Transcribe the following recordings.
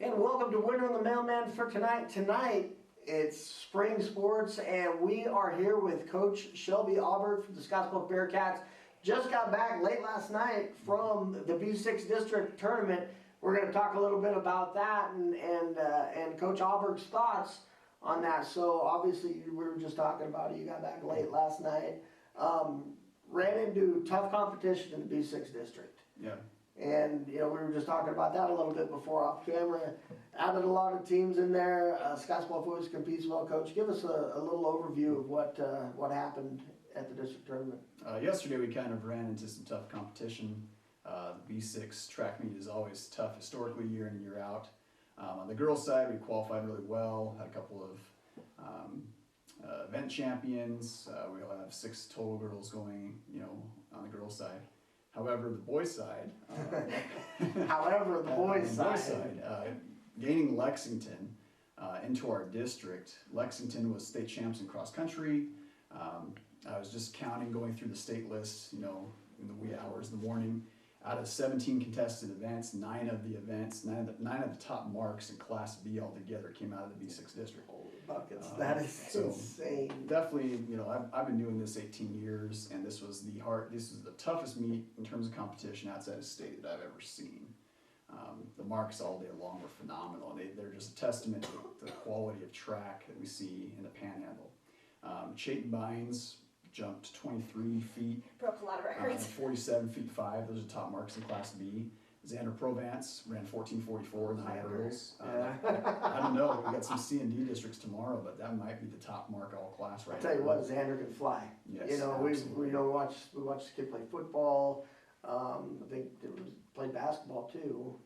And welcome to Winter on the Mailman for tonight. Tonight, it's spring sports, and we are here with Coach Shelby Aaberg from the Scottsbluff Bearcats. Just got back late last night from the B6 District Tournament. We're going to talk a little bit about that and Coach Aaberg's thoughts on that. So obviously, we were just talking about it. You got back late last night. Ran into tough competition in the B6 District. Yeah. And, we were just talking about that a little bit before off camera. Added a lot of teams in there. Scottsbluff always competes well. Coach, give us a little overview of what happened at the district tournament. Yesterday we kind of ran into some tough competition. The B6 track meet is always tough historically, year in, year out. On the girls' side, we qualified really well. Had a couple of event champions. We all have 6 total girls going, on the girls' side. However, the boys' side, gaining Lexington into our district. Lexington was state champs in cross country. I was just counting, going through the state list, in the wee hours of the morning. Out of 17 contested events, 9 of the top marks in Class B altogether came out of the B6 district. Holy buckets, that is insane. Definitely, I've been doing this 18 years, and this was the toughest meet in terms of competition outside of state that I've ever seen. The marks all day long were phenomenal. They're just a testament to the quality of track that we see in the Panhandle. Chayton Bynes jumped 23 feet. Broke a lot of records. 47 feet 5. Those are top marks in Class B. Xander Provance ran 14:44 in the high hurdles. I don't know. We got some C&D districts tomorrow, but that might be the top mark all class right now. I'll tell you what, Xander can fly. Yes, we watched the kid play football. I think played basketball too,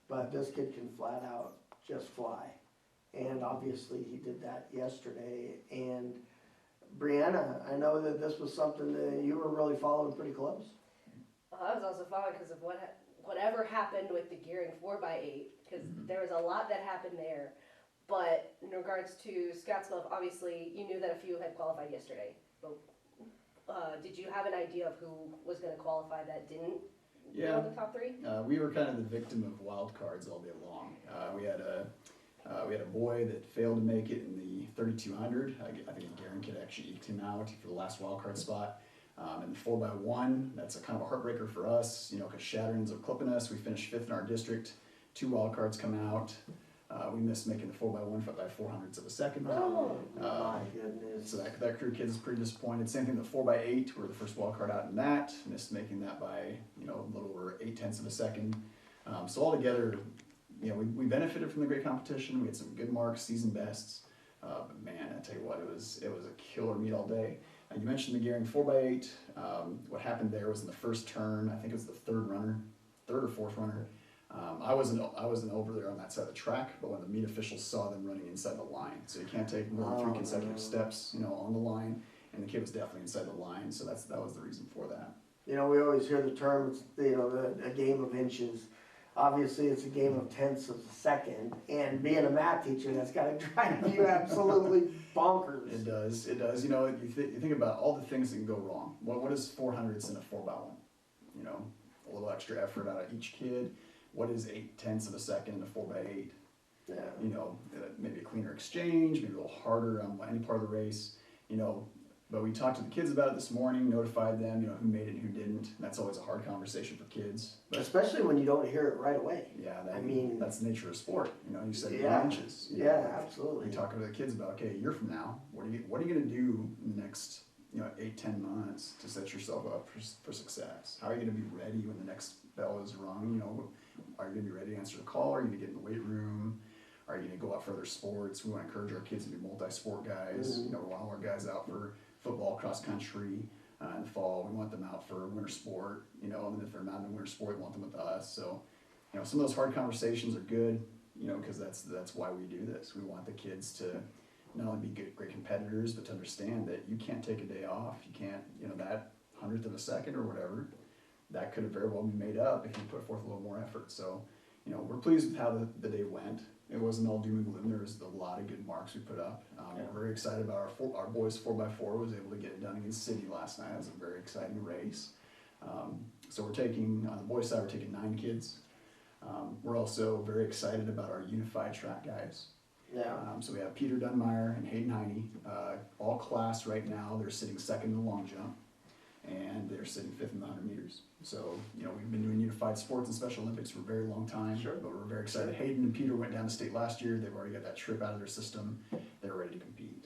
but this kid can flat out just fly, and obviously he did that yesterday. And Brianna, I know that this was something that you were really following pretty close. Well, I was also following because of whatever happened with the gearing 4x8, because there was a lot that happened there. But in regards to Scottsbluff, obviously you knew that a few had qualified yesterday. But did you have an idea of who was going to qualify that didn't go in the top 3? We were kind of the victim of wild cards all day long. We had a boy that failed to make it in the 3200. I think a Garen kid actually eked him out for the last wild card spot. In the 4x1, that's a kind of a heartbreaker for us, because Shatter ends up clipping us. We finished 5th in our district. 2 wild cards come out. We missed making the 4x1 by 400ths of a second. Oh my goodness! So that crew kid is pretty disappointed. Same thing, the 4x8. We're the first wild card out in that. Missed making that by a little over 0.8 of a second. So altogether, we benefited from the great competition. We had some good marks, season bests. But man, I tell you what, it was a killer meet all day. You mentioned the gearing 4x8. What happened there was in the first turn, I think it was the third or fourth runner. I wasn't over there on that side of the track, but when the meet officials saw them running inside the line, so you can't take more than 3 consecutive steps, on the line, and the kid was definitely inside the line, so that was the reason for that. We always hear the term, a game of inches. Obviously, it's a game of tenths of a second, and being a math teacher, that's got to drive you absolutely bonkers. It does. You think about all the things that can go wrong. What is 400ths in a 4x1? A little extra effort out of each kid. What is 0.8 of a second in a 4x8? Yeah. Maybe a cleaner exchange, maybe a little harder on any part of the race. But we talked to the kids about it this morning, notified them, who made it and who didn't. That's always a hard conversation for kids. But especially when you don't hear it right away. Yeah, that's the nature of sport. You said 9 inches. Yeah, absolutely. We talk to the kids about, okay, a year from now, what are you going to do in the next 8-10 months to set yourself up for success? How are you going to be ready when the next bell is rung? Are you going to be ready to answer the call? Are you going to get in the weight room? Are you going to go out for other sports? We want to encourage our kids to be multi-sport guys. We want our guys out for football, cross country in the fall. We want them out for winter sport, and if they're not in winter sport, we want them with us. So, some of those hard conversations are good, because that's why we do this. We want the kids to not only be great competitors, but to understand that you can't take a day off. You can't, that 100th of a second or whatever, that could have very well been made up if you put forth a little more effort. So, we're pleased with how the day went. It wasn't all doom and gloom. There was a lot of good marks we put up. We're very excited about our boys 4x4 was able to get it done against City last night. It was a very exciting race. So on the boys side, we're taking 9 kids. We're also very excited about our unified track guys. Yeah. So we have Peter Dunmeyer and Hayden Heine, all class right now. They're sitting second in the long jump, and they're sitting fifth in the 100 meters. So, we've been doing unified sports and Special Olympics for a very long time, Sure. but we're very excited. Hayden and Peter went down to state last year. They've already got that trip out of their system. They're ready to compete.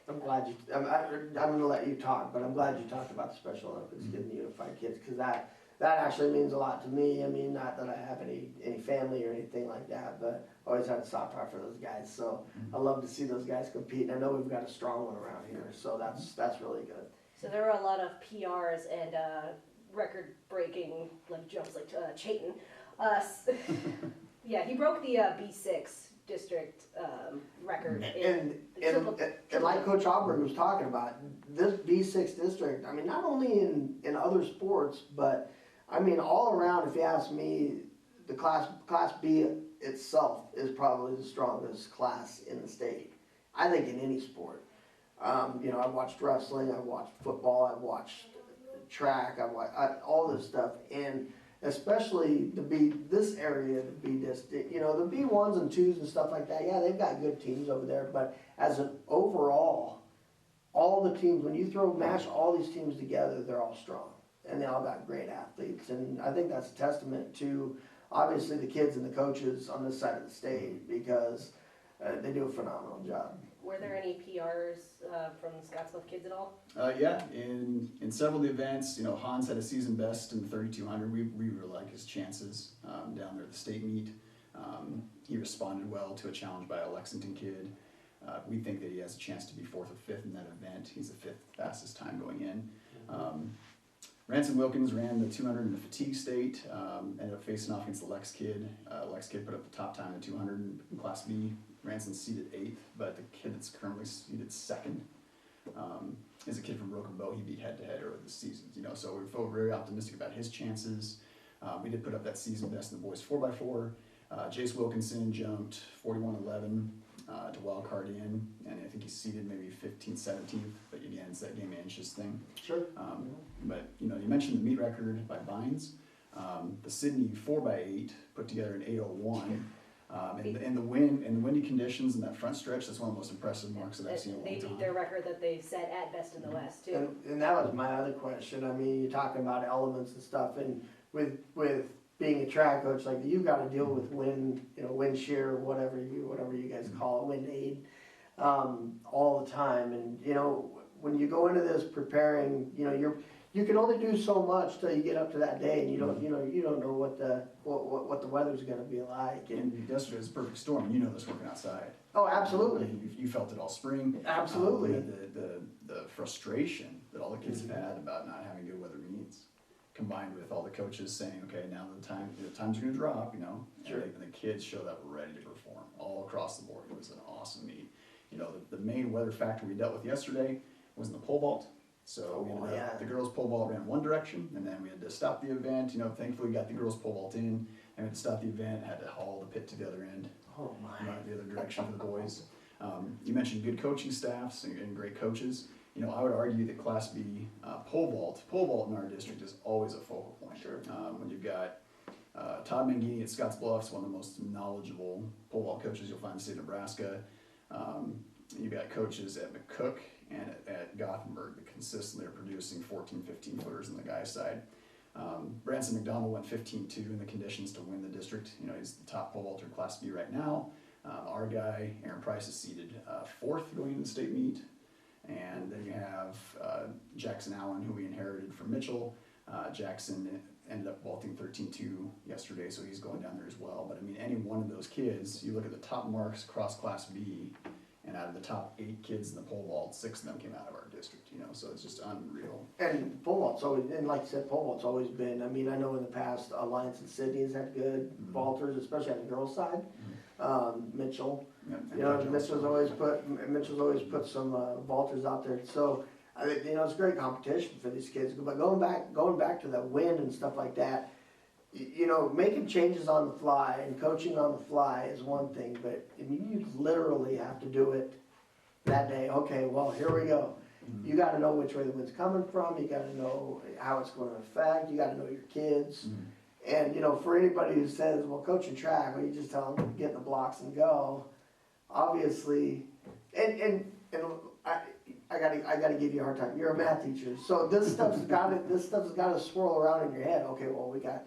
I'm glad I'm going to let you talk, but I'm glad you talked about the Special Olympics, getting the unified kids, because that actually means a lot to me. I mean, not that I have any family or anything like that, but I always had a soft spot for those guys. So I love to see those guys compete. And I know we've got a strong one around here, so that's really good. So there were a lot of PRs and record-breaking jumps, like Chayton. Yeah, he broke the B6 district record. And like Coach Aaberg was talking about, this B6 district, I mean, not only in other sports, but I mean, all around, if you ask me, the Class B itself is probably the strongest class in the state. I think in any sport. I've watched wrestling, I've watched football, I've watched track, I've watched all this stuff, and especially this area, the B district, the B1s and 2s and stuff like that, yeah, they've got good teams over there, but as an overall, all the teams, when you mash all these teams together, they're all strong, and they all got great athletes, and I think that's a testament to, obviously, the kids and the coaches on this side of the state, because they do a phenomenal job. Were there any PRs from the Scottsbluff kids at all? Yeah, in several of the events, Hans had a season best in the 3200. We really like his chances down there at the state meet. He responded well to a challenge by a Lexington kid. We think that he has a chance to be 4th or 5th in that event. He's the 5th fastest time going in. Ransom Wilkins ran the 200 in the fatigue state, ended up facing off against the Lex kid. Lex kid put up the top time in 200 in Class B. Ransom's seated 8th, but the kid that's currently seated 2nd is a kid from Broken Bow he beat head-to-head earlier this season. So we feel very optimistic about his chances. We did put up that season best in the boys 4x4. Jace Wilkinson jumped 41.11 to wild card in, and I think he's seated maybe 15th, 17th, but again, it's that game of inches thing. Sure. But you mentioned the meet record by Vines. The Sydney 4x8 put together an 8:01. In the windy conditions in that front stretch, that's one of the most impressive marks that I've seen in a long They time. beat their record that they set at Best in the West too. And that was my other question. I mean, you're talking about elements and stuff, and with being a track coach, like you got to deal with wind, wind shear, whatever you guys call it, wind aid, all the time. And when you go into this preparing, you can only do so much till you get up to that day, and you don't know what the weather's going to be like. And yesterday was a perfect storm. This working outside. Oh, absolutely. You felt it all spring. Absolutely. The frustration that all the kids have had about not having good weather meets, combined with all the coaches saying, okay, now the times are going to drop, Sure. And the kids showed up ready to perform all across the board. It was an awesome meet. The main weather factor we dealt with yesterday was in the pole vault. So the girls' pole vault ran one direction, and then we had to stop the event. Thankfully we got the girls' pole vault in, and we had to stop the event, had to haul the pit to the other end. Oh my. The other direction for the boys. You mentioned good coaching staffs and great coaches. I would argue that Class B pole vault in our district is always a focal point. Sure. When you've got Todd Mangini at Scottsbluff, one of the most knowledgeable pole vault coaches you'll find in the state of Nebraska. You've got coaches at McCook and at Gothenburg that consistently are producing 14, 15 footers on the guys' side. Branson McDonald went 15-2 in the conditions to win the district. He's the top pole vaulter in Class B right now. Our guy, Aaron Price, is seated 4th going into the state meet. And then you have Jackson Allen, who we inherited from Mitchell. Jackson ended up vaulting 13-2 yesterday, so he's going down there as well. But I mean, any one of those kids, you look at the top marks across Class B, and out of the top 8 kids in the pole vault, 6 of them came out of our district, so it's just unreal. And pole vault's always, and like you said, pole vault's always been, I mean, I know in the past, Alliance and Sydney has had good vaulters, especially on the girls' side. Mitchell, Mitchell's always put some vaulters out there, so, it's great competition for these kids. But going back to the wind and stuff like that, making changes on the fly and coaching on the fly is one thing, but I mean, you literally have to do it that day. Okay, well, here we go. You got to know which way the wind's coming from. You got to know how it's going to affect. You got to know your kids. And, you know, for anybody who says, well, coaching track, well, you just tell them to get in the blocks and go. Obviously, and I gotta give you a hard time. You're a math teacher, so this stuff's gotta swirl around in your head. Okay, well, we got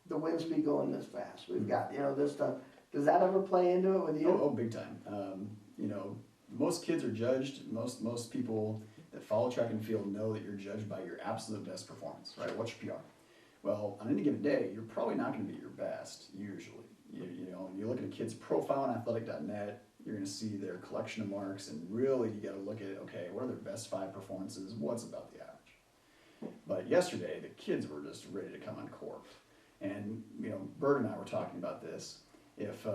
the wind speed going this fast. We've got, you know, this stuff. Does that ever play into it with you? Oh, big time. You know, most kids are judged. Most people that follow track and field know that you're judged by your absolute best performance, right? What's your PR? Well, on any given day, you're probably not going to be your best, usually. You know, you look at a kid's profile on athletic.net, you're going to see their collection of marks, and really you got to look at, okay, what are their best 5 performances? What's about the average? But yesterday, the kids were just ready to come uncorked. And, you know, Bert and I were talking about this. If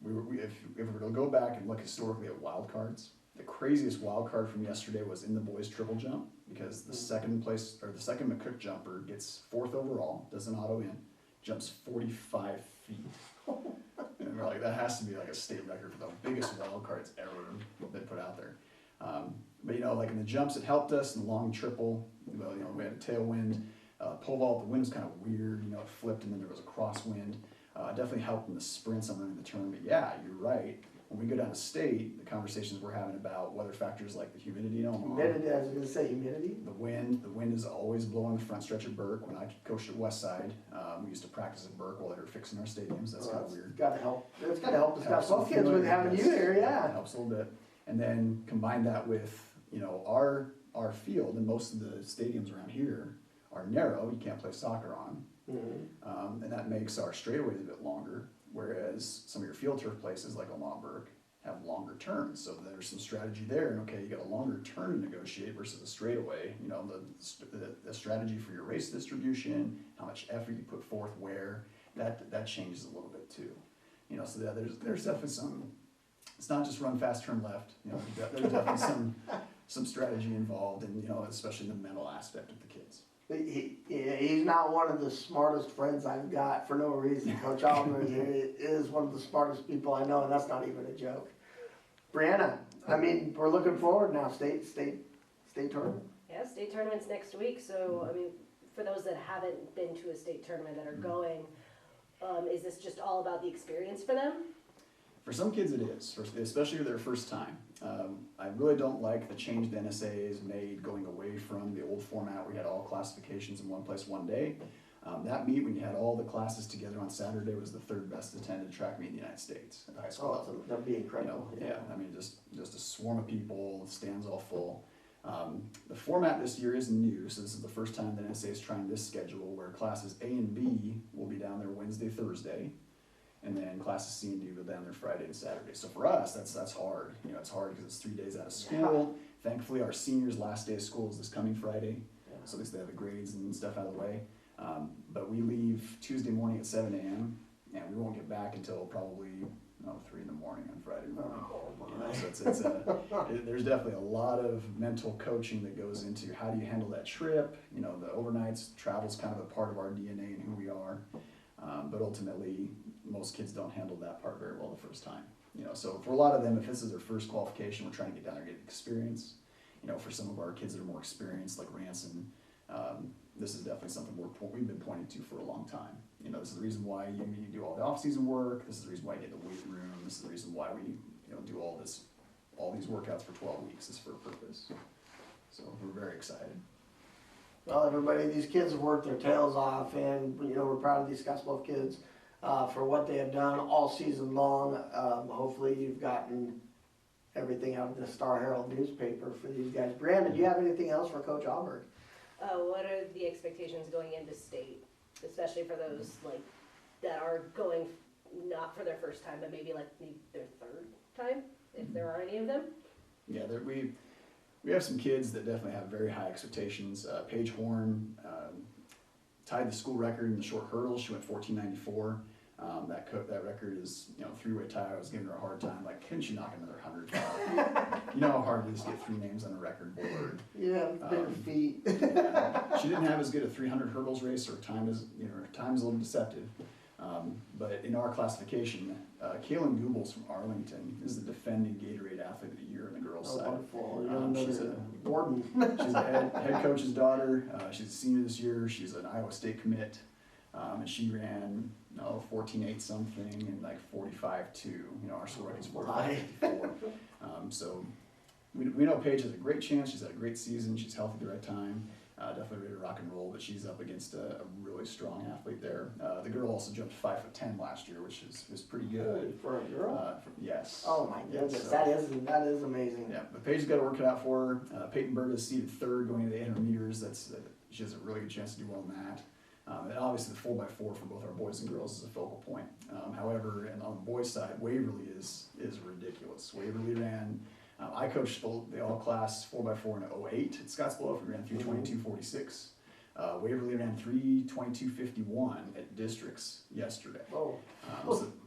we were to go back and look historically at wild cards, the craziest wild card from yesterday was in the boys triple jump, because the second McCook jumper gets 4th overall, does an auto in, jumps 45 feet. And we're like, that has to be like a state record for the biggest wild cards ever been put out there. But you know, like in the jumps, it helped us. In the long triple, well, you know, we had a tailwind. Pole vault, the wind was kind of weird. You know, it flipped and then there was a crosswind. Definitely helped in the sprints on running the tournament. Yeah, you're right. When we go down to state, the conversations we're having about weather factors like the humidity in Omaha. Humidity, I was gonna say humidity. The wind is always blowing the front stretch at Burke. When I coached at Westside, we used to practice at Burke while they were fixing our stadiums. That's kind of weird. It's gotta help the Scottsbluff kids with having you there, yeah. It helps a little bit. And then combine that with, you know, our field, and most of the stadiums around here are narrow. You can't play soccer on them. Mm-hmm. And that makes our straightaways a bit longer, whereas some of your field turf places like Omaha Burke have longer turns. So there's some strategy there, and okay, you got a longer turn to negotiate versus a straightaway. You know, the strategy for your race distribution, how much effort you put forth where, that changes a little bit too. You know, so there's definitely some, it's not just run fast, turn left. You know, there's definitely some strategy involved, and you know, especially the mental aspect of the kids. He's not one of the smartest friends I've got for no reason. Coach Aaberg is one of the smartest people I know, and that's not even a joke. Brianna, I mean, we're looking forward now. State tournament. Yeah, state tournament's next week. So, I mean, for those that haven't been to a state tournament that are going, is this just all about the experience for them? For some kids it is, especially their first time. I really don't like the change the NSA has made going away from the old format where you had all classifications in one place one day. That meet, when you had all the classes together on Saturday, was the 3rd best attended track meet in the United States at the high school level. That'd be incredible. You know, yeah, I mean, just a swarm of people, the stands all full. The format this year is new, so this is the first time that NSA is trying this schedule where classes A and B will be down there Wednesday, Thursday, and then classes C and D will go down there Friday and Saturday. So for us, that's hard. You know, it's hard because it's 3 days out of school. Yeah. Thankfully, our seniors' last day of school is this coming Friday, so at least they have the grades and stuff out of the way. But we leave Tuesday morning at 7 a.m. and we won't get back until probably 3 in the morning on Friday morning. You know, so there's definitely a lot of mental coaching that goes into how do you handle that trip. You know, the overnights, travel's kind of a part of our DNA and who we are. But ultimately, most kids don't handle that part very well the first time. You know, so for a lot of them, if this is their first qualification, we're trying to get down there and get experience. You know, for some of our kids that are more experienced, like Ranson, this is definitely something we've been pointing to for a long time. You know, this is the reason why you do all the off-season work. This is the reason why you get the weight room. This is the reason why we do all these workouts for 12 weeks is for a purpose. So we're very excited. Well, everybody, these kids have worked their tails off, and you know, we're proud of these Scottsbluff kids for what they have done all season long. Hopefully, you've gotten everything out of the Star Herald newspaper for these guys. Brandon, do you have anything else for Coach Aaberg? What are the expectations going into state, especially for those that are going not for their first time, but maybe their 3rd time, if there are any of them? Yeah, we have some kids that definitely have very high expectations. Paige Horn tied the school record in the short hurdles. She went 14.94. That record is, 3-way tie. I was giving her a hard time. Like, couldn't she knock another 100? You know how hard it is to get 3 names on a record board. Yeah, bigger feet. Yeah. She didn't have as good a 300 hurdles race. Her time is, her time's a little deceptive. But in our classification, Kaylin Goebbels from Arlington is the defending Gatorade Athlete of the Year on the girls' side. Wonderful. She's a Gordon. She's a head coach's daughter. She's a senior this year. She's an Iowa State commit. And she ran 14.8 something and like 45.2. Our score is 45.54. So we know Paige has a great chance. She's had a great season. She's healthy at the right time. Definitely ready to rock and roll, but she's up against a really strong athlete there. The girl also jumped 5'10" last year, which is pretty good. For a girl? Yes. Oh my goodness, So, that is amazing. yeah, but Paige's got to work it out for her. Peyton Berg is seeded third going into the 800 meters. She has a really good chance to do well in that. And obviously the 4x4 for both our boys and girls is a focal point. However, and on the boys' side, Waverly is ridiculous. Waverly ran. I coached the all-class 4x4 in 08 at Scottsbluff. We ran 3:22.46. Waverly ran 3:22.51 at districts yesterday. Oh.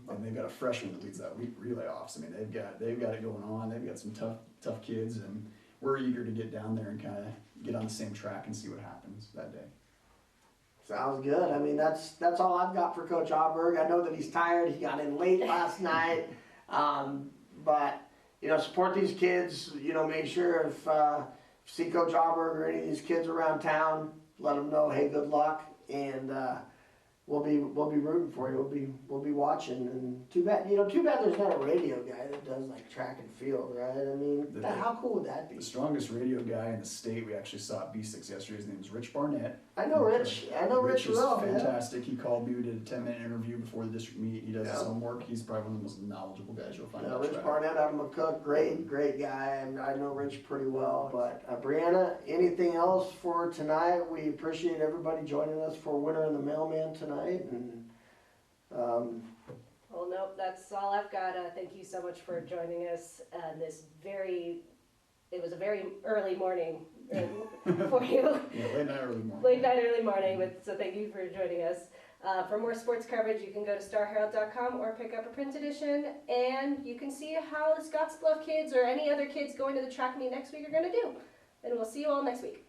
And they've got a freshman that leads that relay offs. I mean, they've got it going on. They've got some tough kids, and we're eager to get down there and kind of get on the same track and see what happens that day. Sounds good. I mean, that's all I've got for Coach Aaberg. I know that he's tired. He got in late last night, but support these kids. Make sure if see Coach Aaberg or any of these kids around town, let them know, hey, good luck, and we'll be rooting for you. We'll be watching. And too bad there's not a radio guy that does like track and field, right? I mean, how cool would that be? The strongest radio guy in the state we actually saw at B6 yesterday. His name is Rich Barnett. I know Rich. Rich is well. fantastic. Yeah. He called me. We did a 10-minute interview before the district meet. He does his homework. He's probably one of the most knowledgeable guys you'll find. Rich Barnett out of McCook, great guy. I know Rich pretty well. But Brianna, anything else for tonight? We appreciate everybody joining us for Winter in the Mailman tonight. And well, nope, that's all I've got. Thank you so much for joining us. It was a very early morning for you. Yeah, late night, early morning. Late night, early morning, so thank you for joining us. For more sports coverage, you can go to starherald.com or pick up a print edition, and you can see how the Scottsbluff kids or any other kids going to the track meet next week are going to do. And we'll see you all next week.